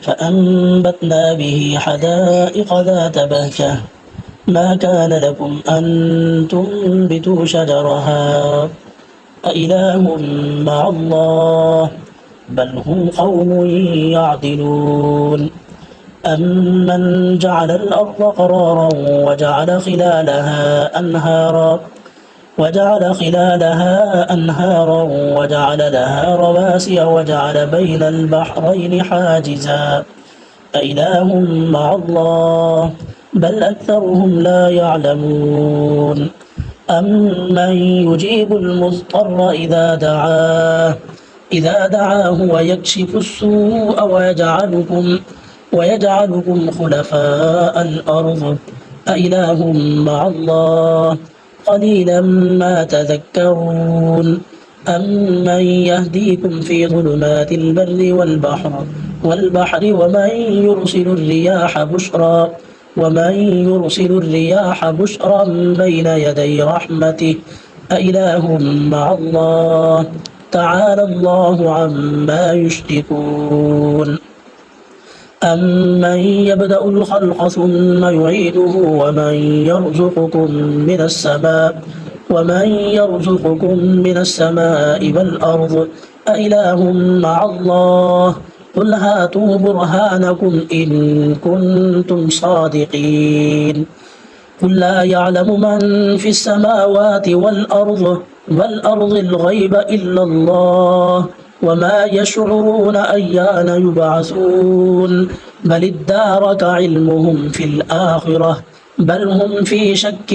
فأنبتنا به حدائق ذات بهجة ما كان لكم أن تنبتوا شجرها أإله مع الله بل هم قوم يعدلون أمن جعل الأرض قرارا وجعل خلالها أنهارا وجعل لها رواسي وجعل بين البحرين حاجزا أإله مع الله بل أكثرهم لا يعلمون أمن يجيب المضطر إذا دعاه ويكشف السوء ويجعلكم خلفاء الأرض أإله مع الله قليلا ما تذكرون أمن يهديكم في ظلمات البر والبحر ومن يرسل الرياح بشرا بين يدي رحمته أإله مع الله تعالى الله عما يشركون أمن يبدأ الخلق ثم يعيده ومن يرزقكم من السماء والأرض أإله مع الله قل هاتوا برهانكم إن كنتم صادقين قل لا يعلم من في السماوات والأرض الغيب إلا الله وما يشعرون أيان يبعثون بل ادارك علمهم في الآخرة بل هم في شك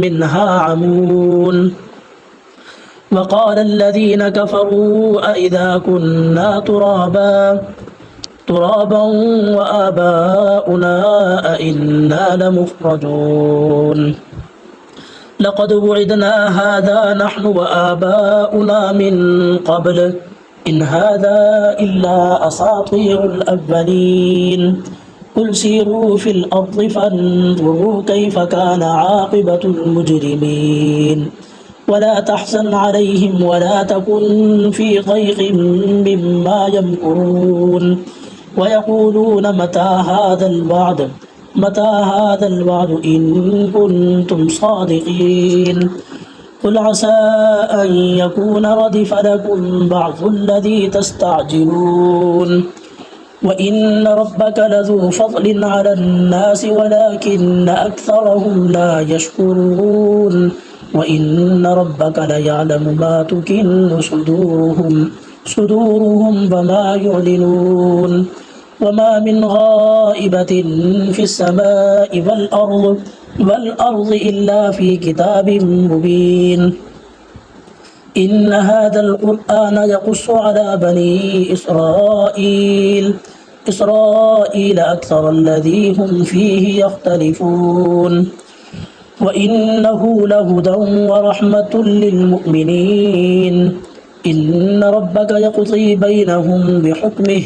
منها عمون وقال الذين كفروا أإذا كنا ترابا وآباؤنا أئنا لمخرجون لقد وعدنا هذا نحن وآباؤنا من قبل إن هذا إلا أساطير الأولين قل سيروا في الأرض فانظروا كيف كان عاقبة المجرمين ولا تحزن عليهم ولا تكن في ضيق مما يمكرون ويقولون متى هذا الوعد إن كنتم صادقين قل عسى أن يكون ردف لكم بعض الذي تستعجلون وإن ربك لذو فضل على الناس ولكن أكثرهم لا يشكرون وإن ربك ليعلم ما تكن صدورهم وما يعلنون وما من غائبة في السماء والأرض إلا في كتاب مبين إن هذا القرآن يقص على بني إسرائيل أكثر الذي هم فيه يختلفون وإنه لهدى ورحمة للمؤمنين إن ربك يقضي بينهم بحكمه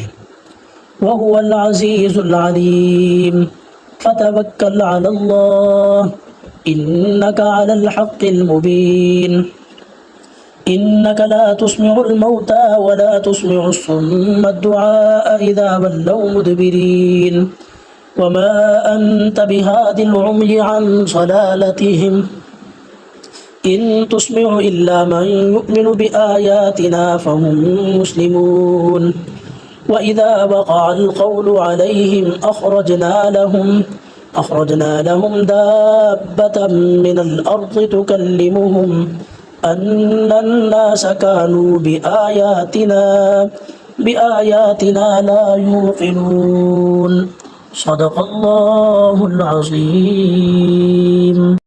وهو العزيز العليم فتوكل على الله إنك على الحق المبين إنك لا تسمع الموتى ولا تسمع الصم الدعاء إذا ولوا مدبرين وما أنت بهاد العمي عن صلالتهم إن تسمع إلا من يؤمن بآياتنا فهم مسلمون وإذا وقع القول عليهم أخرجنا لهم دابة من الأرض تكلمهم أن الناس كانوا بآياتنا لا يوقنون صدق الله العظيم.